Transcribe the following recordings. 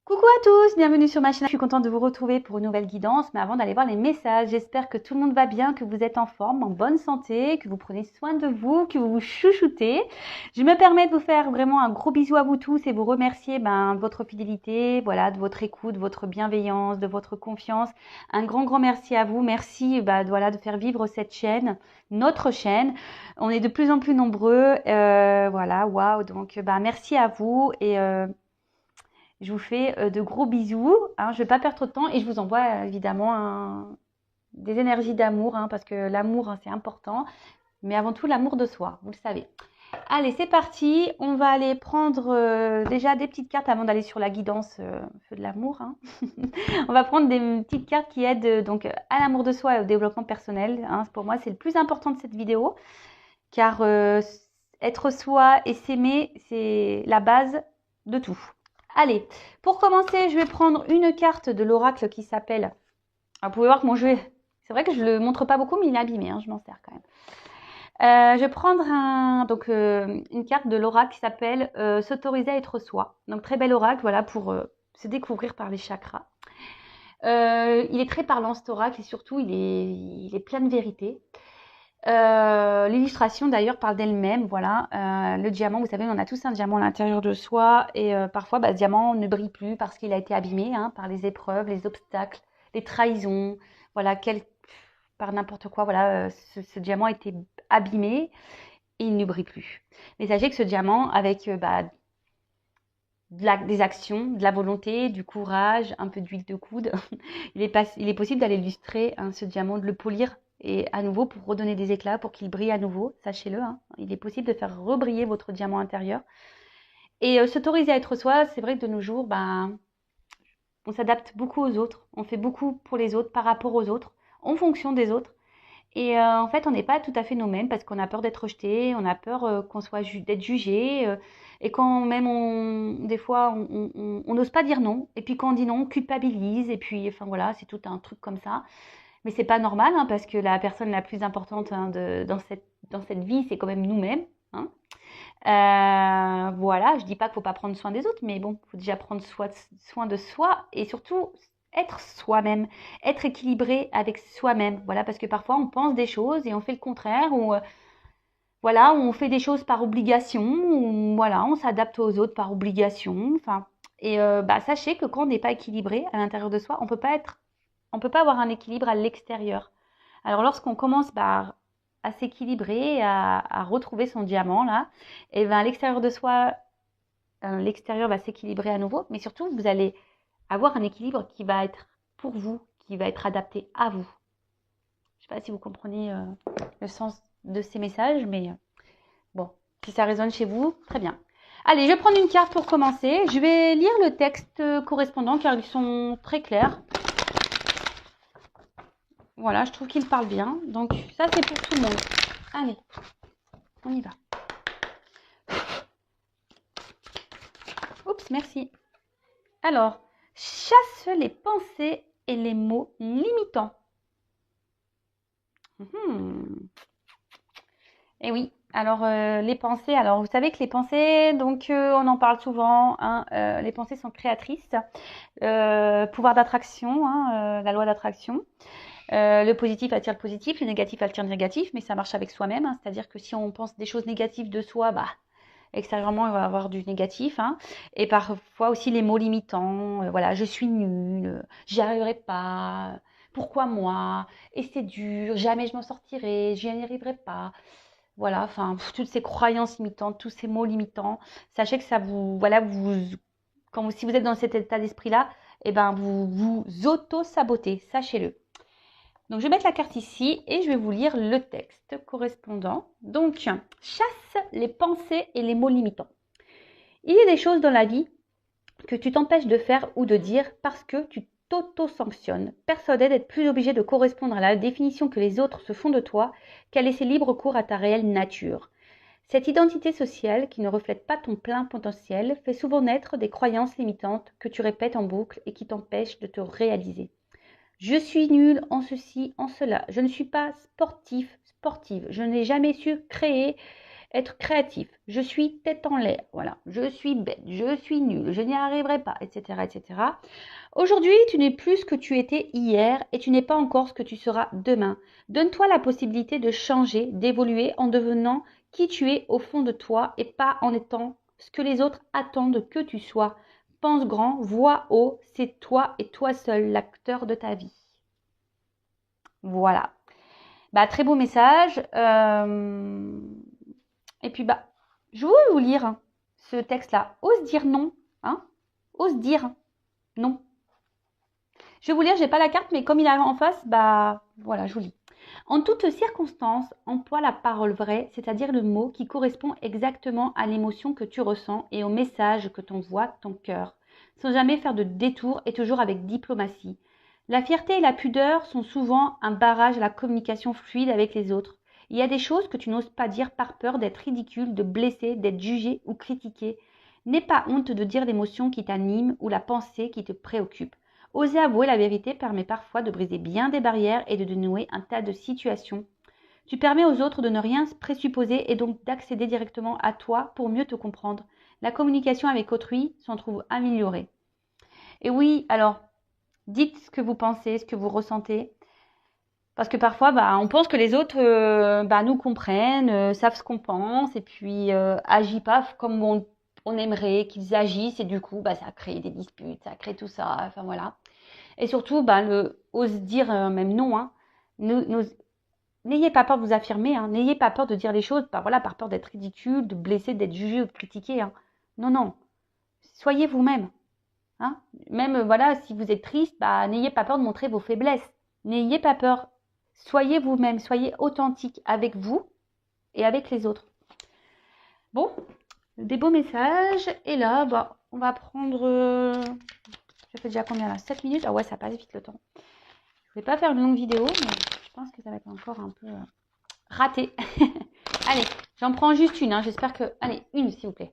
Coucou à tous, bienvenue sur ma chaîne. Je suis contente de vous retrouver pour une nouvelle guidance. Mais avant d'aller voir les messages, j'espère que tout le monde va bien, que vous êtes en forme, en bonne santé, que vous prenez soin de vous, que vous vous chouchoutez. Je me permets de vous faire vraiment un gros bisou à vous tous et vous remercier de votre fidélité, voilà, de votre écoute, de votre bienveillance, de votre confiance. Un grand merci à vous. Merci voilà, de faire vivre cette chaîne, notre chaîne. On est de plus en plus nombreux. Voilà, waouh. Donc merci à vous et je vous fais de gros bisous. Hein, je ne vais pas perdre trop de temps et je vous envoie évidemment des énergies d'amour parce que l'amour, c'est important. Mais avant tout, l'amour de soi, vous le savez. Allez, c'est parti. On va aller prendre déjà des petites cartes avant d'aller sur la guidance feu de l'amour. On va prendre des petites cartes qui aident donc à l'amour de soi et au développement personnel. Pour moi, c'est le plus important de cette vidéo. Car être soi et s'aimer, c'est la base de tout. Allez, pour commencer, je vais prendre une carte de l'oracle qui s'appelle... Vous pouvez voir que mon jeu, c'est vrai que je ne le montre pas beaucoup, mais il est abîmé, je m'en sers quand même. Je vais prendre une carte de l'oracle qui s'appelle S'autoriser à être soi. Donc très bel oracle, voilà, pour se découvrir par les chakras. Il est très parlant cet oracle et surtout, il est plein de vérité. L'illustration d'ailleurs parle d'elle-même, voilà. Le diamant, vous savez, on a tous un diamant à l'intérieur de soi et parfois ce diamant ne brille plus parce qu'il a été abîmé par les épreuves, les obstacles, les trahisons, voilà, par n'importe quoi, voilà, ce diamant a été abîmé et il ne brille plus. Mais sachez que ce diamant, avec des actions, de la volonté, du courage, un peu d'huile de coude, il est possible d'aller illustrer ce diamant, de le polir et à nouveau pour redonner des éclats, pour qu'il brille à nouveau, sachez-le. Il est possible de faire rebriller votre diamant intérieur. Et s'autoriser à être soi, c'est vrai que de nos jours, on s'adapte beaucoup aux autres. On fait beaucoup pour les autres, par rapport aux autres, en fonction des autres. Et en fait, on n'est pas tout à fait nous-mêmes parce qu'on a peur d'être rejeté, on a peur d'être jugé. Et quand même, des fois, on n'ose pas dire non. Et puis quand on dit non, on culpabilise. Et puis, enfin voilà, c'est tout un truc comme ça. Mais c'est pas normal parce que la personne la plus importante dans cette vie, c'est quand même nous-mêmes. Voilà, je dis pas qu'il faut pas prendre soin des autres, mais bon, il faut déjà prendre soin de soi et surtout être soi-même, être équilibré avec soi-même. Voilà, parce que parfois on pense des choses et on fait le contraire ou voilà, on fait des choses par obligation ou voilà, on s'adapte aux autres par obligation. Enfin, et sachez que quand on n'est pas équilibré à l'intérieur de soi, on peut pas avoir un équilibre à l'extérieur. Alors lorsqu'on commence à s'équilibrer, à retrouver son diamant là, et à l'extérieur de soi, l'extérieur va s'équilibrer à nouveau, mais surtout vous allez avoir un équilibre qui va être pour vous, qui va être adapté à vous. Je ne sais pas si vous comprenez le sens de ces messages, mais bon, si ça résonne chez vous, très bien. Allez, je vais prendre une carte pour commencer. Je vais lire le texte correspondant car ils sont très clairs. Voilà, je trouve qu'ils parlent bien. Donc ça, c'est pour tout le monde. Allez, on y va. Oups, merci. Alors, chasse les pensées et les mots limitants. Et oui, alors les pensées, alors vous savez que les pensées, donc on en parle souvent, les pensées sont créatrices, pouvoir d'attraction, la loi d'attraction. Le positif attire le positif, le négatif attire le négatif, mais ça marche avec soi-même, c'est-à-dire que si on pense des choses négatives de soi, extérieurement, il va y avoir du négatif. Et parfois aussi les mots limitants. Voilà, je suis nulle, j'y arriverai pas. Pourquoi moi? Et c'est dur, jamais je m'en sortirai, j'y arriverai pas. Voilà, enfin, toutes ces croyances limitantes, tous ces mots limitants. Sachez que ça voilà, si vous êtes dans cet état d'esprit-là, vous vous auto-sabotez, sachez-le. Donc, je vais mettre la carte ici et je vais vous lire le texte correspondant. Donc, chasse les pensées et les mots limitants. Il y a des choses dans la vie que tu t'empêches de faire ou de dire parce que tu t'auto-sanctionnes, persuadé d'être plus obligé de correspondre à la définition que les autres se font de toi qu'à laisser libre cours à ta réelle nature. Cette identité sociale qui ne reflète pas ton plein potentiel fait souvent naître des croyances limitantes que tu répètes en boucle et qui t'empêchent de te réaliser. Je suis nulle en ceci, en cela. Je ne suis pas sportive. Je n'ai jamais su créer être créatif. Je suis tête en l'air, voilà. Je suis bête, je suis nulle, je n'y arriverai pas, etc., etc. Aujourd'hui, tu n'es plus ce que tu étais hier et tu n'es pas encore ce que tu seras demain. Donne-toi la possibilité de changer, d'évoluer en devenant qui tu es au fond de toi et pas en étant ce que les autres attendent que tu sois. Pense grand, vois haut, c'est toi et toi seul l'acteur de ta vie. Voilà. Bah, très beau message. Et puis, bah, je veux vous lire ce texte-là. Ose dire non. Hein? Ose dire non. Je vais vous lire, j'ai pas la carte, mais comme il est en face, bah voilà, je vous lis. En toutes circonstances, emploie la parole vraie, c'est-à-dire le mot qui correspond exactement à l'émotion que tu ressens et au message que t'envoie ton cœur, sans jamais faire de détour et toujours avec diplomatie. La fierté et la pudeur sont souvent un barrage à la communication fluide avec les autres. Il y a des choses que tu n'oses pas dire par peur d'être ridicule, de blesser, d'être jugé ou critiqué. N'aie pas honte de dire l'émotion qui t'anime ou la pensée qui te préoccupe. Oser avouer la vérité permet parfois de briser bien des barrières et de dénouer un tas de situations. Tu permets aux autres de ne rien présupposer et donc d'accéder directement à toi pour mieux te comprendre. La communication avec autrui s'en trouve améliorée. Et oui, alors, dites ce que vous pensez, ce que vous ressentez. Parce que parfois, on pense que les autres nous comprennent, savent ce qu'on pense et puis agissent pas comme on aimerait qu'ils agissent. Et du coup, ça crée des disputes, ça crée tout ça. Enfin voilà. Et surtout, ose dire même non. Hein. N'ayez pas peur de vous affirmer. Hein. N'ayez pas peur de dire les choses. Par peur d'être ridicule, de blesser, d'être jugé ou de critiquer. Hein. Non, non. Soyez vous-même. Hein. Même si vous êtes triste, n'ayez pas peur de montrer vos faiblesses. N'ayez pas peur. Soyez vous-même. Soyez authentique avec vous et avec les autres. Bon, des beaux messages. Et là, on va prendre... Ça fait déjà combien là? 7 minutes? Ah ouais, ça passe vite le temps. Je ne vais pas faire une longue vidéo, mais je pense que ça va être encore un peu raté. Allez, j'en prends juste une. Hein. J'espère que... Allez, une s'il vous plaît.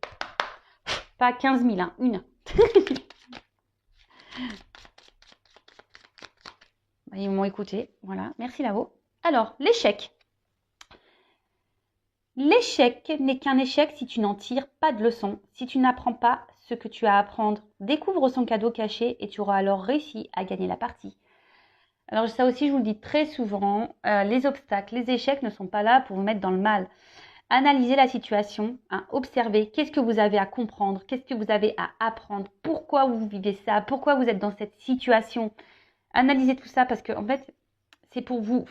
Pas 15 000, hein, une. Ils m'ont écouté. Voilà, merci Lavo. Alors, l'échec. L'échec n'est qu'un échec si tu n'en tires pas de leçon, si tu n'apprends pas ce que tu as à apprendre. Découvre son cadeau caché et tu auras alors réussi à gagner la partie. Alors ça aussi, je vous le dis très souvent, les obstacles, les échecs ne sont pas là pour vous mettre dans le mal. Analysez la situation, hein, observez qu'est-ce que vous avez à comprendre, qu'est-ce que vous avez à apprendre, pourquoi vous vivez ça, pourquoi vous êtes dans cette situation. Analysez tout ça parce que en fait, c'est pour vous.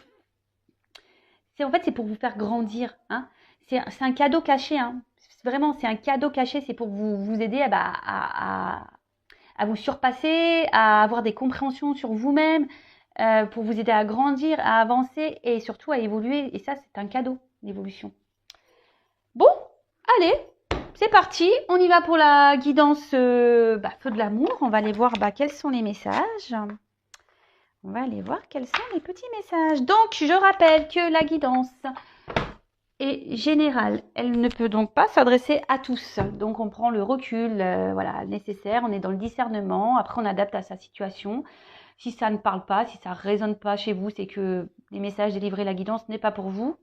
C'est pour vous faire grandir. Hein. C'est un cadeau caché. Hein. Vraiment, c'est un cadeau caché. C'est pour vous aider à vous surpasser, à avoir des compréhensions sur vous-même, pour vous aider à grandir, à avancer et surtout à évoluer. Et ça, c'est un cadeau, l'évolution. Bon, allez, c'est parti. On y va pour la guidance feu de l'amour. On va aller voir quels sont les messages. On va aller voir quels sont les petits messages. Donc, je rappelle que la guidance est générale. Elle ne peut donc pas s'adresser à tous. Donc, on prend le recul nécessaire. On est dans le discernement. Après, on adapte à sa situation. Si ça ne parle pas, si ça ne résonne pas chez vous, c'est que les messages délivrés, la guidance n'est pas pour vous.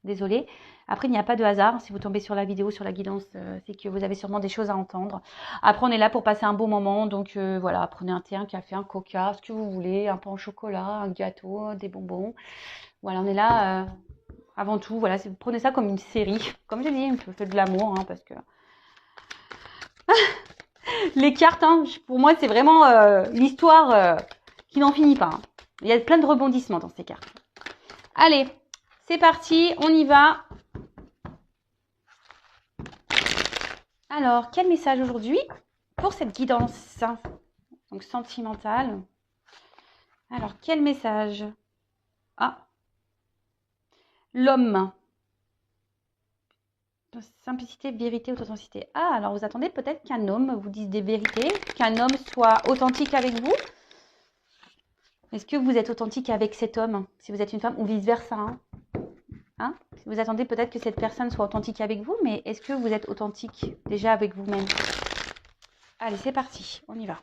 Désolée. Après, il n'y a pas de hasard. Si vous tombez sur la vidéo, sur la guidance, c'est que vous avez sûrement des choses à entendre. Après, on est là pour passer un beau moment. Donc, prenez un thé, un café, un coca, ce que vous voulez, un pain au chocolat, un gâteau, des bonbons. Voilà, on est là avant tout. Voilà, prenez ça comme une série. Comme j'ai dit, je fais de l'amour, parce que... Les cartes, pour moi, c'est vraiment l'histoire qui n'en finit pas. Il y a plein de rebondissements dans ces cartes. Allez, c'est parti, on y va. Alors, quel message aujourd'hui pour cette guidance donc sentimentale? Alors, quel message? L'homme. Simplicité, vérité, authenticité. Alors vous attendez peut-être qu'un homme vous dise des vérités, qu'un homme soit authentique avec vous. Est-ce que vous êtes authentique avec cet homme, si vous êtes une femme, ou vice-versa Vous attendez peut-être que cette personne soit authentique avec vous, mais est-ce que vous êtes authentique déjà avec vous-même? Allez, c'est parti, on y va.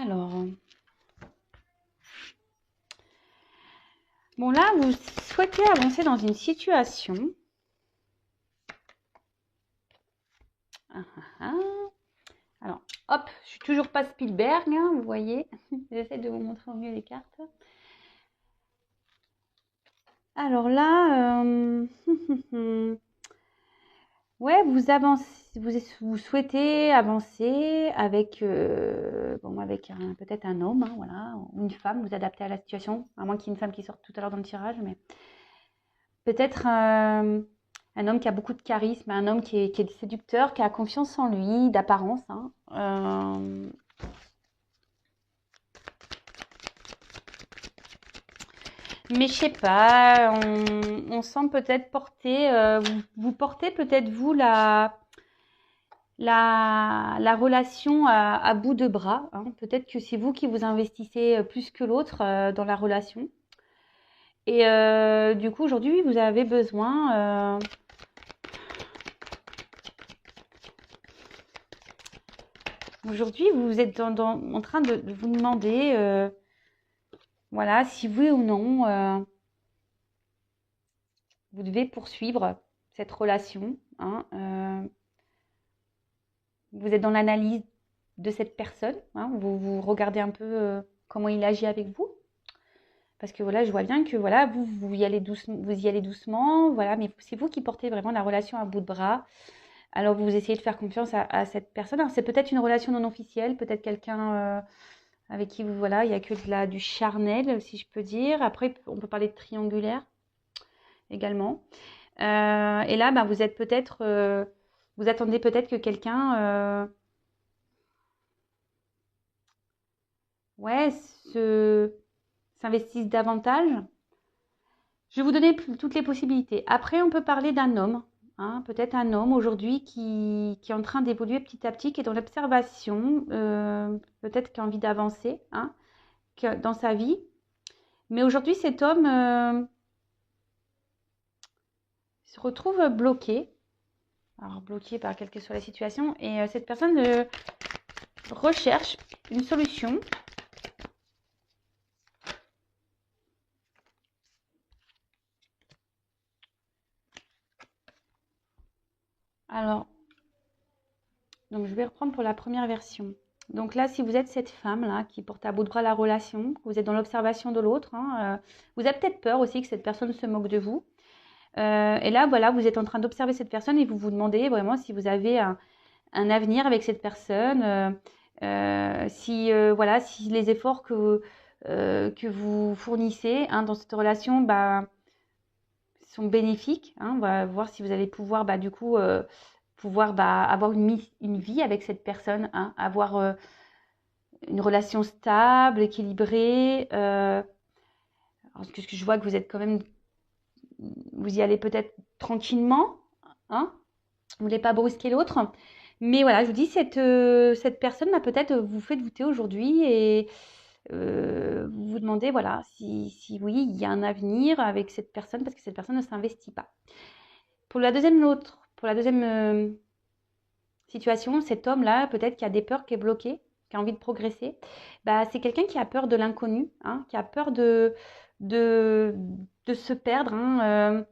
Alors, bon là, vous souhaitez avancer dans une situation. Alors, hop, je suis toujours pas Spielberg, hein, vous voyez. J'essaie de vous montrer au mieux les cartes. Alors là, ouais, vous avancez, vous souhaitez avancer avec, avec peut-être un homme, hein, voilà, ou une femme, vous adaptez à la situation, à moins qu'il y ait une femme qui sorte tout à l'heure dans le tirage, mais peut-être un homme qui a beaucoup de charisme, un homme qui est séducteur, qui a confiance en lui, d'apparence, hein. Mais je sais pas, on sent peut-être porter, vous portez peut-être vous la relation à bout de bras, hein. Peut-être que c'est vous qui vous investissez plus que l'autre dans la relation. Et du coup, aujourd'hui, vous avez besoin... aujourd'hui, vous êtes en train de vous demander, voilà, si oui ou non, vous devez poursuivre cette relation, hein. Vous êtes dans l'analyse de cette personne, hein, vous regardez un peu comment il agit avec vous. Parce que voilà, je vois bien que voilà, vous y allez doucement, voilà, mais c'est vous qui portez vraiment la relation à bout de bras. Alors vous essayez de faire confiance à cette personne. Alors c'est peut-être une relation non officielle, peut-être quelqu'un avec qui vous voilà, il y a que du charnel, si je peux dire. Après, on peut parler de triangulaire également. Et là, vous êtes peut-être, vous attendez peut-être que quelqu'un, ouais, s'investisse davantage. Je vais vous donner toutes les possibilités. Après, on peut parler d'un homme, hein, peut-être un homme aujourd'hui qui est en train d'évoluer petit à petit, qui est dans l'observation, peut-être qui a envie d'avancer, hein, dans sa vie. Mais aujourd'hui, cet homme se retrouve bloqué. Alors, bloqué par quelle que soit la situation. Et cette personne recherche une solution. Alors, donc je vais reprendre pour la première version. Donc là, si vous êtes cette femme-là qui porte à bout de bras la relation, vous êtes dans l'observation de l'autre, hein, vous avez peut-être peur aussi que cette personne se moque de vous. Et là, voilà, vous êtes en train d'observer cette personne et vous vous demandez vraiment si vous avez un avenir avec cette personne, si les efforts que vous fournissez, hein, dans cette relation sont bénéfiques, hein. On va voir si vous allez pouvoir du coup avoir une vie avec cette personne, hein, avoir une relation stable, équilibrée. Parce que je vois que vous êtes quand même, vous y allez peut-être tranquillement, hein, vous ne voulez pas brusquer l'autre. Mais voilà, je vous dis, cette personne peut-être vous fait douter aujourd'hui et vous vous demandez voilà, si oui, il y a un avenir avec cette personne parce que cette personne ne s'investit pas. Pour la deuxième situation, cet homme-là, peut-être qui a des peurs, qui est bloqué, qui a envie de progresser, c'est quelqu'un qui a peur de l'inconnu, hein, qui a peur de se perdre, hein.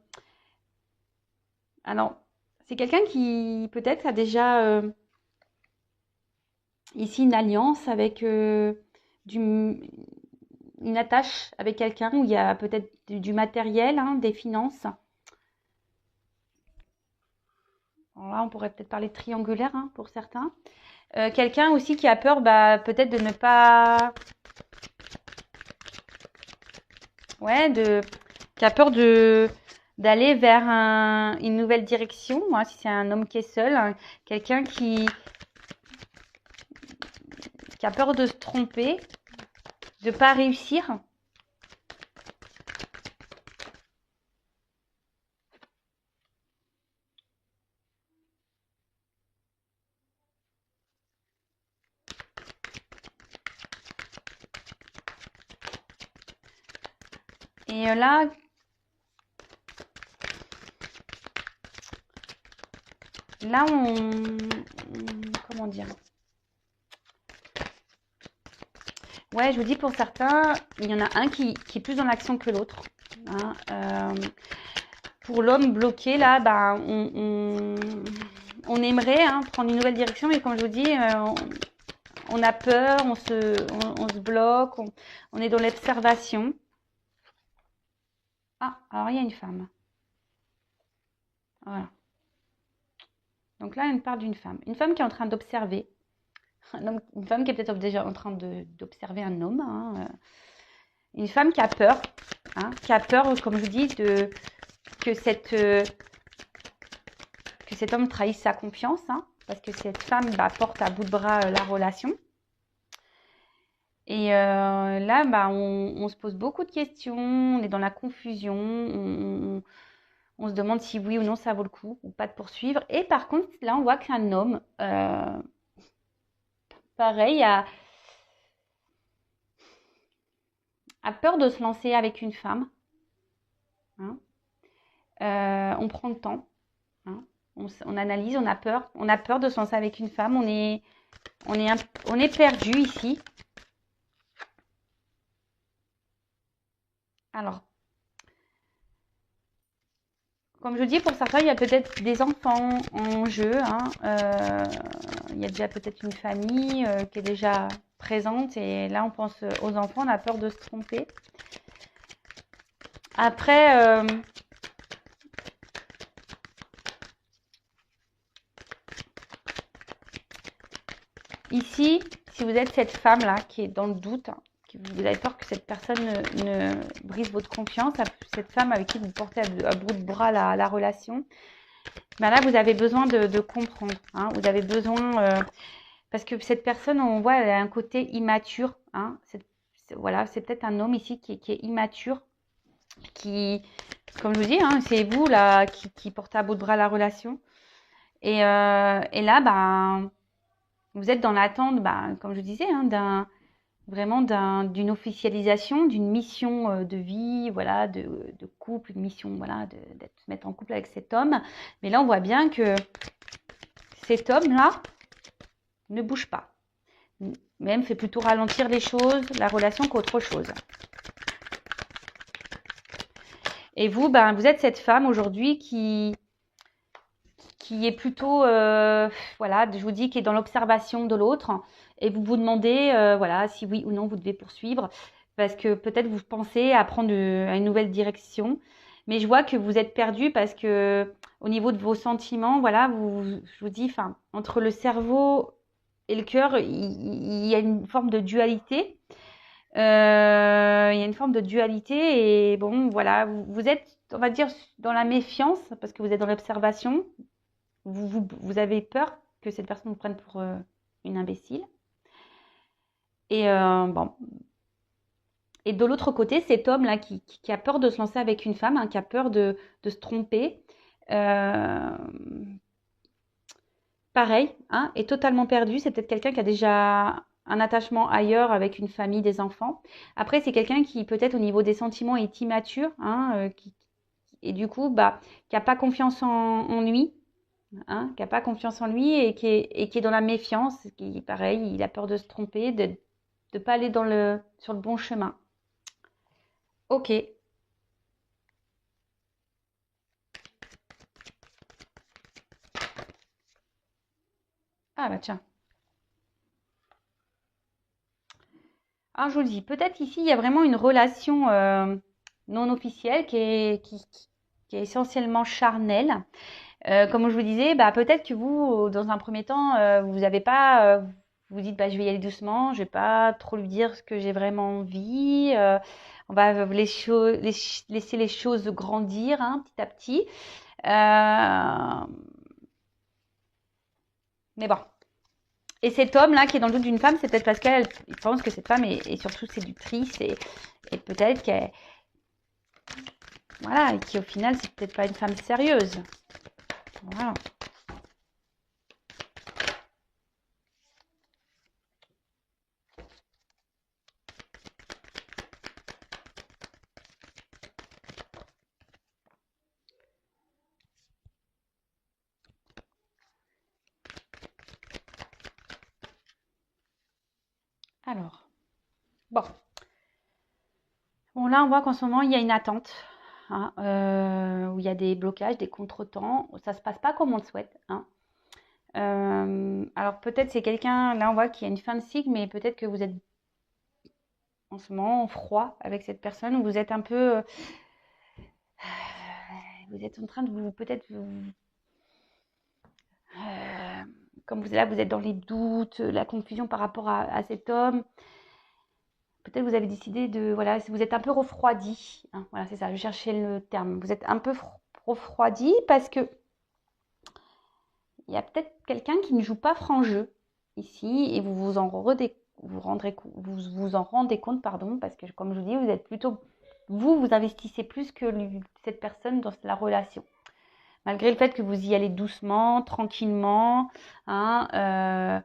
Alors, c'est quelqu'un qui peut-être a déjà ici une alliance avec une attache avec quelqu'un où il y a peut-être du matériel, hein, des finances. Alors là, on pourrait peut-être parler de triangulaire, hein, pour certains. Quelqu'un aussi qui a peur peut-être de ne pas... Ouais, qui a peur d'aller vers une nouvelle direction, hein, si c'est un homme qui est seul, hein, quelqu'un qui a peur de se tromper, de ne pas réussir. Et là, là, comment dire? Ouais, je vous dis, pour certains, il y en a un qui est plus dans l'action que l'autre. Hein. Pour l'homme bloqué, là, bah, on aimerait prendre une nouvelle direction, mais comme je vous dis, on a peur, on se bloque, on est dans l'observation. Ah, alors il y a une femme. Voilà. Donc là, on parle d'une femme. Une femme qui est en train d'observer. Une femme qui est peut-être déjà en train d'observer un homme. Hein. Une femme qui a peur. Hein, qui a peur, comme je vous dis, que cet homme trahisse sa confiance. Hein, parce que cette femme porte à bout de bras la relation. Et là, on se pose beaucoup de questions. On est dans la confusion. On se demande si oui ou non ça vaut le coup ou pas de poursuivre. Et par contre, là, on voit qu'un homme, pareil, a peur de se lancer avec une femme. Hein. On prend le temps. Hein. On analyse, on a peur. On a peur de se lancer avec une femme. On est perdu ici. Alors, comme je dis, pour certains, il y a peut-être des enfants en jeu. Hein. Il y a déjà peut-être une famille qui est déjà présente. Et là, on pense aux enfants. On a peur de se tromper. Après, ici, si vous êtes cette femme-là qui est dans le doute, vous avez peur que cette personne ne brise votre confiance, cette femme avec qui vous portez à bout de bras la relation, là, vous avez besoin de comprendre. Hein, vous avez besoin... parce que cette personne, on voit, elle a un côté immature. Hein, voilà, c'est peut-être un homme ici qui est immature, qui, comme je vous dis, hein, c'est vous là qui portez à bout de bras la relation. Et là, vous êtes dans l'attente, comme je disais, hein, d'une officialisation, d'une mission de vie, voilà, de couple, une mission, voilà, d'être se mettre en couple avec cet homme. Mais là, on voit bien que cet homme-là ne bouge pas. Même fait plutôt ralentir les choses, la relation qu'autre chose. Et vous, vous êtes cette femme aujourd'hui qui est plutôt, voilà, je vous dis, qui est dans l'observation de l'autre. Et vous vous demandez, voilà, si oui ou non vous devez poursuivre. Parce que peut-être vous pensez à prendre une nouvelle direction. Mais je vois que vous êtes perdu parce que au niveau de vos sentiments, voilà, je vous dis, enfin, entre le cerveau et le cœur, il y a une forme de dualité. Il y a une forme de dualité et bon, voilà, vous êtes, on va dire, dans la méfiance parce que vous êtes dans l'observation. Vous avez peur que cette personne vous prenne pour une imbécile. Et bon. Et de l'autre côté, cet homme-là qui a peur de se lancer avec une femme, hein, qui a peur de se tromper, euh, pareil, hein, est totalement perdu. C'est peut-être quelqu'un qui a déjà un attachement ailleurs avec une famille, des enfants. Après, c'est quelqu'un qui peut-être au niveau des sentiments est immature, hein, et du coup, qui n'a pas confiance en lui. Hein, qui n'a pas confiance en lui et qui est dans la méfiance, qui pareil, il a peur de se tromper, de ne pas aller sur le bon chemin. Ok. Ah bah tiens. Alors je vous dis, peut-être ici il y a vraiment une relation non officielle qui est essentiellement charnelle. Comme je vous disais, peut-être que vous, dans un premier temps, vous n'avez pas, vous dites, je vais y aller doucement, je vais pas trop lui dire ce que j'ai vraiment envie. On va laisser les choses grandir petit à petit. Mais bon. Et cet homme-là qui est dans le doute d'une femme, c'est peut-être parce qu'elle pense que cette femme est surtout séductrice et peut-être qu'elle, voilà, et qui au final, c'est peut-être pas une femme sérieuse. Voilà. Alors, Bon. Bon, là, on voit qu'en ce moment, il y a une attente, hein, où il y a des blocages, des contretemps. Ça se passe pas comme on le souhaite, hein. Alors peut-être c'est quelqu'un, là on voit qu'il y a une fin de cycle, mais peut-être que vous êtes en ce moment en froid avec cette personne, ou vous êtes un peu, vous êtes en train de vous, peut-être, comme vous êtes là, vous êtes dans les doutes, la confusion par rapport à cet homme. Peut-être vous avez décidé de, voilà, vous êtes un peu refroidi, hein, voilà, c'est ça, je cherchais le terme. Vous êtes un peu refroidi parce que il y a peut-être quelqu'un qui ne joue pas franc jeu ici et vous en rendez compte, pardon, parce que comme je vous dis, vous êtes plutôt, vous investissez plus que cette personne dans la relation. Malgré le fait que vous y allez doucement, tranquillement, hein,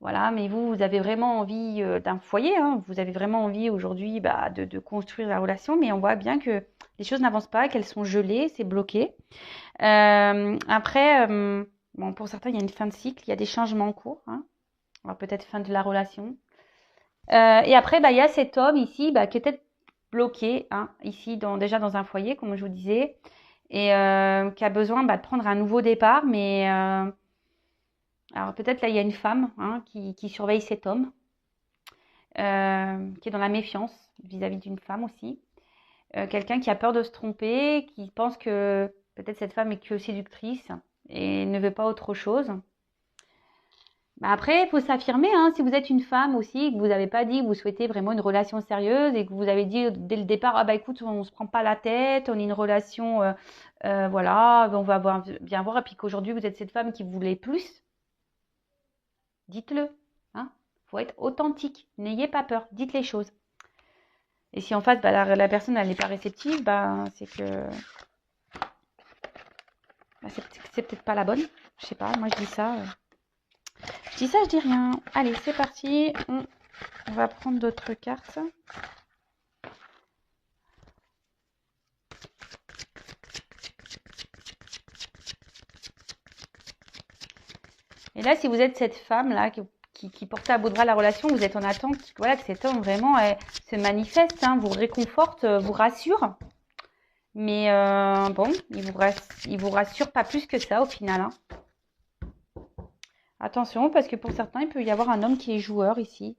voilà, mais vous avez vraiment envie d'un foyer, hein, vous avez vraiment envie aujourd'hui de construire la relation, mais on voit bien que les choses n'avancent pas, qu'elles sont gelées, c'est bloqué. Après, bon, pour certains, il y a une fin de cycle, il y a des changements en cours, hein. Alors peut-être fin de la relation. Et après, il y a cet homme ici qui est peut-être bloqué, hein, ici, déjà dans un foyer, comme je vous disais, et qui a besoin de prendre un nouveau départ. Mais alors peut-être là, il y a une femme, hein, qui surveille cet homme, qui est dans la méfiance vis-à-vis d'une femme aussi. Quelqu'un qui a peur de se tromper, qui pense que peut-être cette femme est que séductrice et ne veut pas autre chose. Après, il faut s'affirmer, hein, si vous êtes une femme aussi, que vous n'avez pas dit que vous souhaitez vraiment une relation sérieuse et que vous avez dit dès le départ, ah écoute, on ne se prend pas la tête, on est une relation, voilà, on va bien voir, et puis qu'aujourd'hui vous êtes cette femme qui voulait plus, dites-le, hein, faut être authentique, n'ayez pas peur, dites les choses. Et si en face, la personne elle n'est pas réceptive, c'est que c'est peut-être pas la bonne, je sais pas, moi je dis ça. Je dis ça, je dis rien. Allez, c'est parti. On va prendre d'autres cartes. Et là, si vous êtes cette femme-là qui porte à bout de bras la relation, vous êtes en attente, voilà, que cet homme vraiment se manifeste, hein, vous réconforte, vous rassure. Mais bon, il vous rassure pas plus que ça au final, hein. Attention, parce que pour certains, il peut y avoir un homme qui est joueur ici.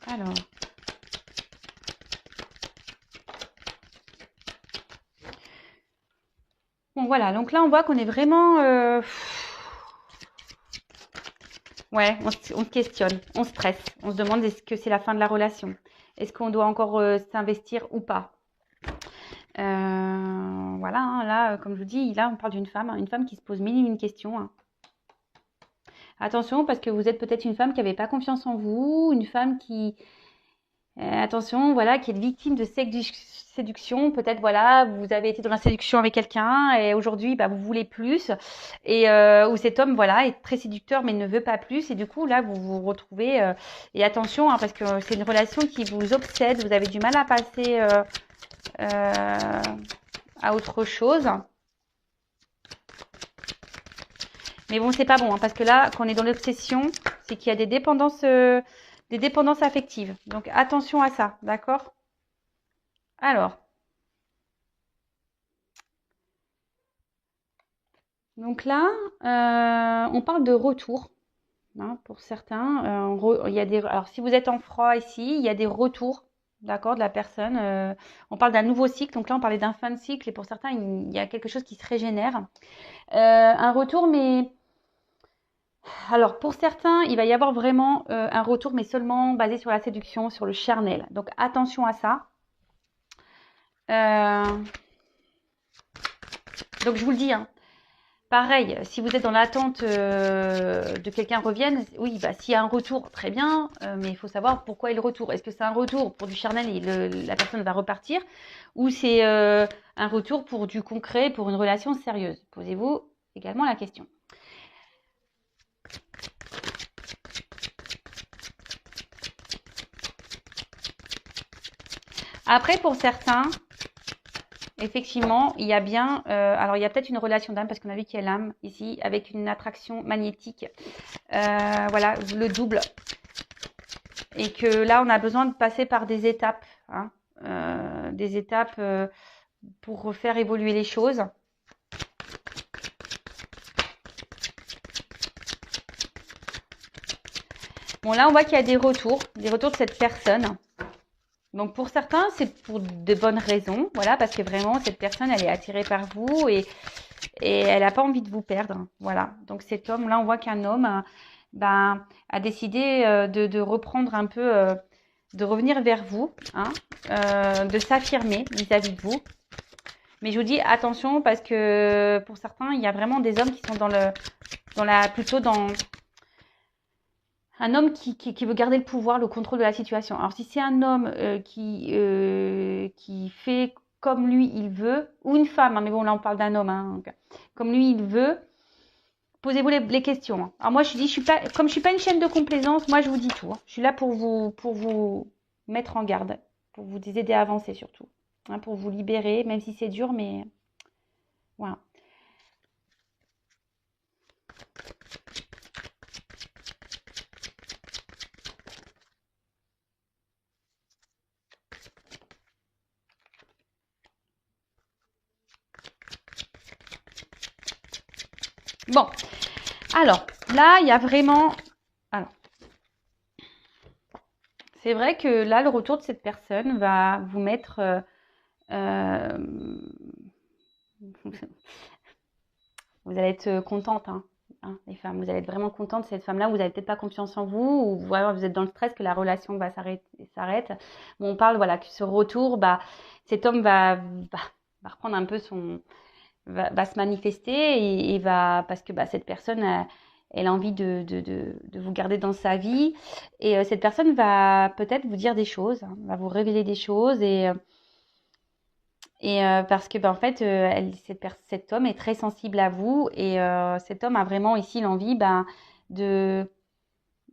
Alors. Bon, voilà. Donc là, on voit qu'on est vraiment... Ouais, on se questionne, on stresse. On se demande est-ce que c'est la fin de la relation? Est-ce qu'on doit encore s'investir ou pas? Voilà, hein, là, comme je vous dis, là, on parle d'une femme, hein, une femme qui se pose mille et une questions, hein. Attention, parce que vous êtes peut-être une femme qui n'avait pas confiance en vous, une femme qui... attention, voilà, qui est victime de séduction. Peut-être, voilà, vous avez été dans la séduction avec quelqu'un et aujourd'hui, vous voulez plus. Et où cet homme, voilà, est très séducteur mais ne veut pas plus. Et du coup, là, vous vous retrouvez... et attention, hein, parce que c'est une relation qui vous obsède. Vous avez du mal à passer à autre chose. Mais bon, c'est pas bon, hein, parce que là, quand on est dans l'obsession, c'est qu'il y a des dépendances affectives. Donc, attention à ça, d'accord? Alors. Donc là, on parle de retour, hein, pour certains. Il y a alors, si vous êtes en froid ici, il y a des retours, d'accord, de la personne. On parle d'un nouveau cycle. Donc là, on parlait d'un fin de cycle. Et pour certains, il y a quelque chose qui se régénère. Un retour, mais... Alors, pour certains, il va y avoir vraiment un retour, mais seulement basé sur la séduction, sur le charnel. Donc, attention à ça. Donc, je vous le dis, hein. Pareil, si vous êtes dans l'attente de quelqu'un revienne, oui, s'il y a un retour, très bien, mais il faut savoir pourquoi il le retour. Est-ce que c'est un retour pour du charnel et la personne va repartir, ou c'est un retour pour du concret, pour une relation sérieuse? Posez-vous également la question. Après, pour certains, effectivement, il y a bien, alors il y a peut-être une relation d'âme parce qu'on a vu qu'il y a l'âme ici avec une attraction magnétique, voilà, le double, et que là on a besoin de passer par des étapes, hein, pour faire évoluer les choses. Bon, là on voit qu'il y a des retours de cette personne. Donc pour certains, c'est pour de bonnes raisons, voilà, parce que vraiment cette personne, elle est attirée par vous et elle n'a pas envie de vous perdre, voilà. Donc cet homme, là, on voit qu'un homme, a décidé de reprendre un peu, de revenir vers vous, hein, de s'affirmer vis-à-vis de vous. Mais je vous dis attention parce que pour certains, il y a vraiment des hommes qui sont plutôt dans un homme qui veut garder le pouvoir, le contrôle de la situation. Alors si c'est un homme qui fait comme lui il veut, ou une femme, hein, mais bon là on parle d'un homme, hein, donc, comme lui il veut, posez-vous les questions. Hein. Alors moi je dis, comme je suis pas une chaîne de complaisance, moi je vous dis tout. Hein. Je suis là pour vous mettre en garde, pour vous aider à avancer surtout, hein, pour vous libérer, même si c'est dur, mais voilà. Bon, alors là, il y a vraiment... Alors, c'est vrai que là, le retour de cette personne va vous mettre... vous allez être contente, hein, les femmes. Vous allez être vraiment contente de cette femme-là. Vous n'avez peut-être pas confiance en vous, ou voilà, vous êtes dans le stress que la relation va s'arrête. Bon, on parle, voilà, que ce retour, cet homme va reprendre un peu va se manifester et va, parce que cette personne elle a envie de vous garder dans sa vie, et cette personne va peut-être vous dire des choses, hein, va vous révéler des choses, et parce que en fait cet homme est très sensible à vous, et cet homme a vraiment ici l'envie de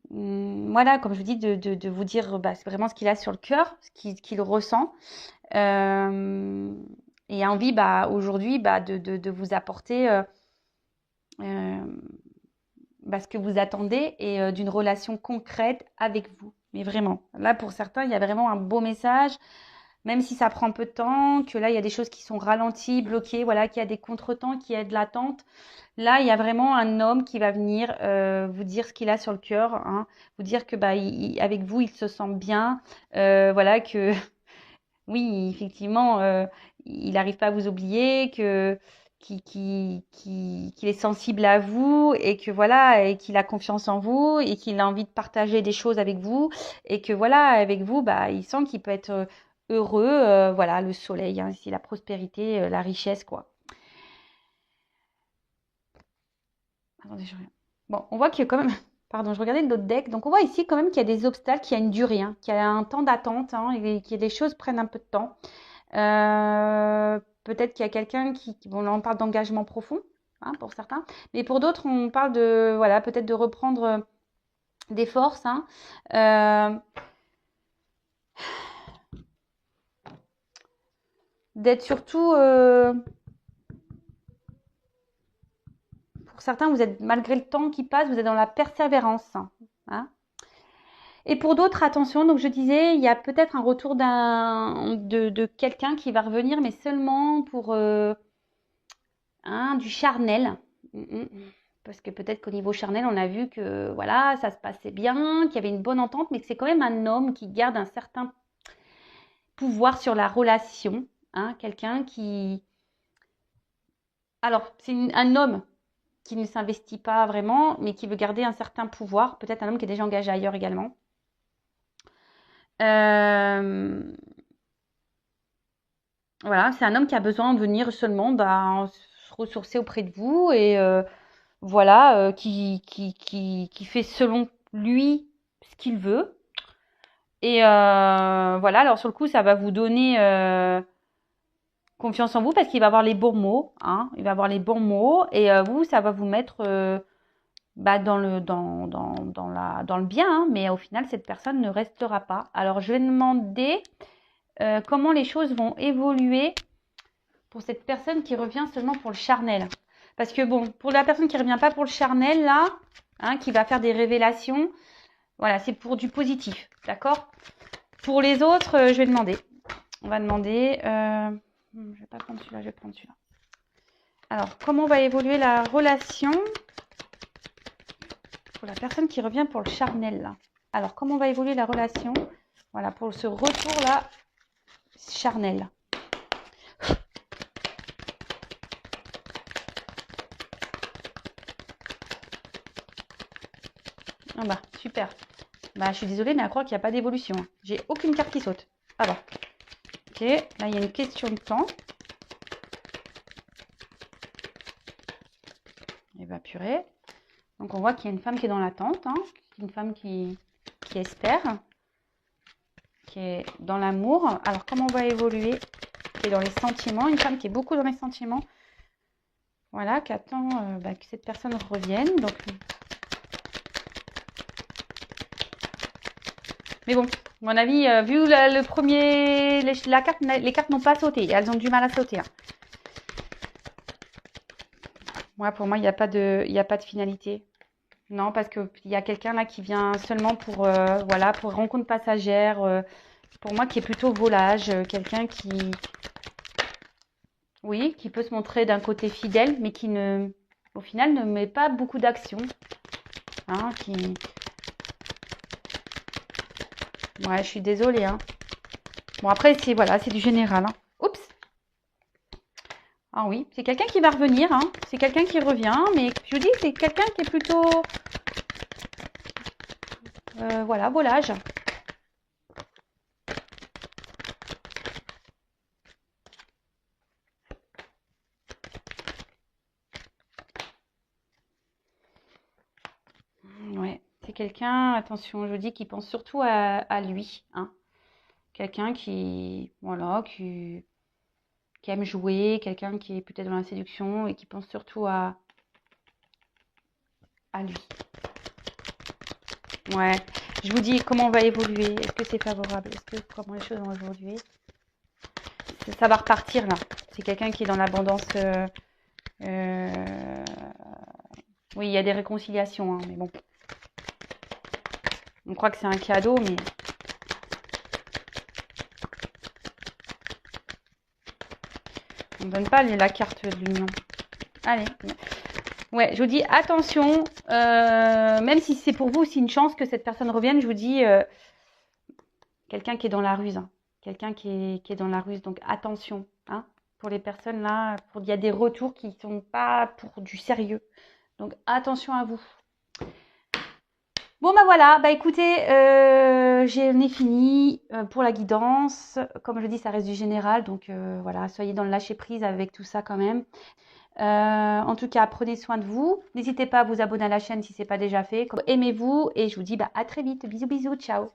voilà, comme je vous dis, de vous dire c'est vraiment ce qu'il a sur le cœur, ce qu'il ressent, et a envie aujourd'hui de vous apporter ce que vous attendez, et d'une relation concrète avec vous. Mais vraiment, là pour certains, il y a vraiment un beau message, même si ça prend peu de temps, que là il y a des choses qui sont ralenties, bloquées, voilà, qu'il y a des contretemps, qu'il y a de l'attente. Là, il y a vraiment un homme qui va venir vous dire ce qu'il a sur le cœur, hein, vous dire que avec vous, il se sent bien, voilà, que oui, effectivement, il n'arrive pas à vous oublier, qu'il est sensible à vous, et que voilà, et qu'il a confiance en vous, et qu'il a envie de partager des choses avec vous, et que voilà, avec vous, il sent qu'il peut être heureux, voilà, le soleil, hein, ici, la prospérité, la richesse, quoi. Attendez, je reviens. Bon, on voit qu'il y a quand même... Pardon, je regardais l'autre deck. Donc, on voit ici quand même qu'il y a des obstacles, qu'il y a une durée, hein, qu'il y a un temps d'attente, hein, et que les choses prennent un peu de temps. Peut-être qu'il y a quelqu'un bon, là, on parle d'engagement profond, hein, pour certains. Mais pour d'autres, on parle voilà, peut-être de reprendre des forces, hein. D'être surtout... pour certains, vous êtes, malgré le temps qui passe, vous êtes dans la persévérance, hein. Et pour d'autres, attention, donc je disais, il y a peut-être un retour de quelqu'un qui va revenir, mais seulement pour du charnel. Parce que peut-être qu'au niveau charnel, on a vu que voilà, ça se passait bien, qu'il y avait une bonne entente, mais que c'est quand même un homme qui garde un certain pouvoir sur la relation. Hein, quelqu'un qui... Alors, c'est un homme qui ne s'investit pas vraiment, mais qui veut garder un certain pouvoir. Peut-être un homme qui est déjà engagé ailleurs également. Voilà, c'est un homme qui a besoin de venir seulement se ressourcer auprès de vous, et voilà, qui fait selon lui ce qu'il veut. Et voilà, alors sur le coup, ça va vous donner confiance en vous parce qu'il va avoir les bons mots, hein, il va avoir les bons mots, et vous, ça va vous mettre dans le bien, hein, mais au final, cette personne ne restera pas. Alors, je vais demander comment les choses vont évoluer pour cette personne qui revient seulement pour le charnel. Parce que bon, pour la personne qui ne revient pas pour le charnel, là, hein, qui va faire des révélations, voilà, c'est pour du positif, d'accord? Pour les autres, je vais demander. On va demander... je vais pas prendre celui-là, je vais prendre celui-là. Alors, comment va évoluer la relation pour la personne qui revient pour le charnel, là? Alors, comment va évoluer la relation, voilà, pour ce retour-là, charnel? Ah bah, super. Bah, je suis désolée, mais à croire qu'il n'y a pas d'évolution. J'ai aucune carte qui saute. Ah bah. Ok, là, il y a une question de temps. Et bah, purée. Donc, on voit qu'il y a une femme qui est dans l'attente. Hein. Une femme qui espère. Qui est dans l'amour. Alors, comment on va évoluer? Qui est dans les sentiments. Une femme qui est beaucoup dans les sentiments. Voilà, qui attend que cette personne revienne. Donc, mais bon, à mon avis, vu le premier, les cartes n'ont pas sauté. Elles ont du mal à sauter. Hein. Ouais, pour moi, il n'y a pas de finalité. Non, parce qu'il y a quelqu'un là qui vient seulement pour, voilà, pour rencontre passagère. Pour moi, qui est plutôt volage. Quelqu'un qui, oui, qui peut se montrer d'un côté fidèle, mais qui ne, au final, ne met pas beaucoup d'action. Hein, ouais, je suis désolée. Hein. Bon, après, c'est voilà, c'est du général. Hein. Oups. Ah oui, c'est quelqu'un qui va revenir. Hein. C'est quelqu'un qui revient. Mais je vous dis, c'est quelqu'un qui est plutôt... voilà, volage. Ouais, c'est quelqu'un, attention, je vous dis, qui pense surtout à lui. Hein. Quelqu'un qui, voilà, qui aime jouer, quelqu'un qui est peut-être dans la séduction et qui pense surtout à lui. Ouais, je vous dis comment on va évoluer. Est-ce que c'est favorable? Comment les choses vont évoluer? Ça va repartir là. C'est quelqu'un qui est dans l'abondance. Oui, il y a des réconciliations, hein, mais bon. On croit que c'est un cadeau, mais... on ne donne pas la carte de l'union. Allez. Ouais, je vous dis attention, même si c'est pour vous aussi une chance que cette personne revienne, je vous dis quelqu'un qui est dans la ruse. Hein. Quelqu'un qui est dans la ruse, donc attention. Hein, pour les personnes là, il y a des retours qui ne sont pas pour du sérieux. Donc attention à vous. Bon bah voilà, bah écoutez, j'en ai fini pour la guidance. Comme je dis, ça reste du général, donc voilà, soyez dans le lâcher prise avec tout ça quand même. En tout cas, prenez soin de vous. N'hésitez pas à vous abonner à la chaîne si ce n'est pas déjà fait. Aimez-vous et je vous dis à très vite. Bisous, bisous, ciao.